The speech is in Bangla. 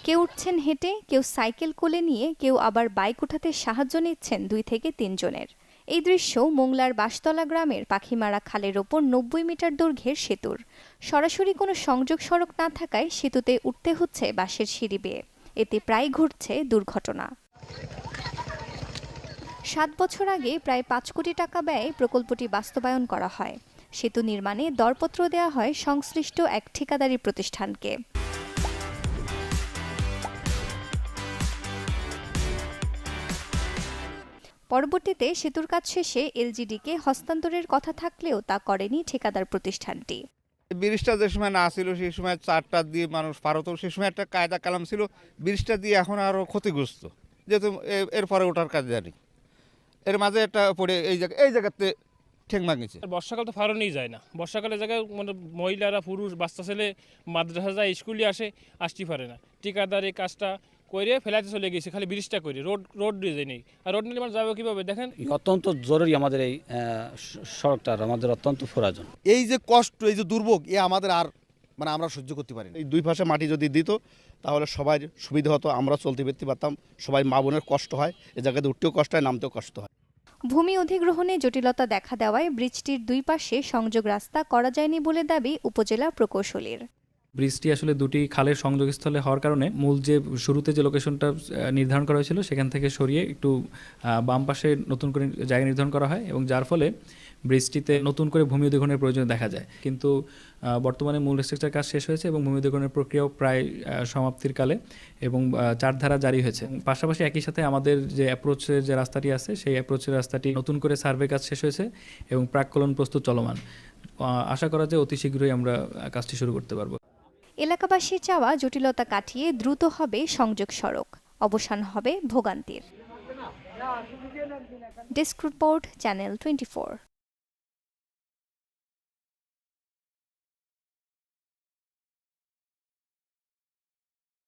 কেউ উঠছেন হেঁটে, কেউ সাইকেল কোলে নিয়ে, কেউ আবার বাইক ওঠাতে সাহায্য নিচ্ছেন 2 থেকে 3 জনের। এই দৃশ্য মোংলার বাঁশতলা গ্রামের পাখিমারা খালের ওপর 90 মিটার দৈর্ঘ্যের সেতুর। সরাসরি কোনো সংযোগ সড়ক না থাকায় সেতুতে উঠতে হচ্ছে বাঁশের সিঁড়ি বেয়ে। এতে প্রায় ঘটছে দুর্ঘটনা। 7 বছর আগে প্রায় 5 কোটি টাকা ব্যয়ে প্রকল্পটি বাস্তবায়ন করা হয়। সেতু নির্মাণে দরপত্র দেওয়া হয় সংশ্লিষ্ট এক ঠিকাদারি প্রতিষ্ঠানকে। পরবর্তীতে সেতুর কাজ শেষে এলজিডিকে হস্তান্তরের কথা থাকলেও তা করেনি ঠিকাদার প্রতিষ্ঠানটি। ব্রিজটা যে সময় না ছিল সেই সময় 4টা দিয়ে মানুষ পারত, সেই সময় একটা কায়দা কালাম ছিল। ব্রিজটা দিয়ে এখন আরও ক্ষতিগ্রস্ত, যেহেতু এরপরে ওঠার কাজ জানি। এর মাঝে একটা পড়ে এই জায়গাতে ঠেং ভাঙিছে। বর্ষাকাল তো ফারণেই যায় না, বর্ষাকালের জায়গায় মানে মহিলারা, পুরুষ, বাচ্চা ছেলে মাদ্রাসা যায়, স্কুলে আসতে পারে না। ঠিকাদার এই কাজটা করে ফেলাতে চলে গেছে, খালি ব্রিজটা করে রোড দিয়ে নেই। আর রোড নির্মাণ যাবে কিভাবে দেখেন। অত্যন্ত জরুরি আমাদের এই সড়কটার, আমাদের অত্যন্ত প্রয়োজন। এই যে কষ্ট, এই যে দুর্ভোগ, এ আমাদের আর আমরা সহ্য করতে পারি না। এই 2 পাশে মাটি যদি দিত তাহলে সবার সুবিধা হতো, আমরা চলতে ফিরতে পারতাম। সবাই মা বোনের কষ্ট হয়, এ জায়গাতে উঠতেও কষ্ট হয়, নামতেও কষ্ট হয়। ভূমি অধিগ্রহণে জটিলতা দেখা দেওয়ায় ব্রিজটির 2 পাশে সংযোগ রাস্তা করা যায়নি বলে দাবি উপজেলা প্রকৌশলীর। ব্রিজটি আসলে দুটি খালের সংযোগস্থলে হওয়ার কারণে মূল যে শুরুতে যে লোকেশনটা নির্ধারণ করা হয়েছিল সেখান থেকে সরিয়ে একটু বাম পাশে নতুন করে জায়গা নির্ধারণ করা হয়, এবং যার ফলে ব্রিজটিতে নতুন করে ভূমি অধিগ্রহণের প্রয়োজন দেখা যায়। কিন্তু বর্তমানে মূল স্ট্রাকচার কাজ শেষ হয়েছে এবং ভূমি অধিগ্রহণের প্রক্রিয়াও প্রায় সমাপ্তির কালে, এবং 4 ধারা জারি হয়েছে। পাশাপাশি একই সাথে আমাদের যে অ্যাপ্রোচের যে রাস্তাটি আছে সেই অ্যাপ্রোচের রাস্তাটি নতুন করে সার্ভে কাজ শেষ হয়েছে এবং প্রাক্কলন প্রস্তুত চলমান। আশা করা যায় অতি শীঘ্রই আমরা কাজটি শুরু করতে পারব। এলাকাবাসীর চাওয়া জটিলতা কাটিয়ে দ্রুত হবে সংযোগ সড়ক, অবসান হবে ভোগান্তির। Desk report, channel 24।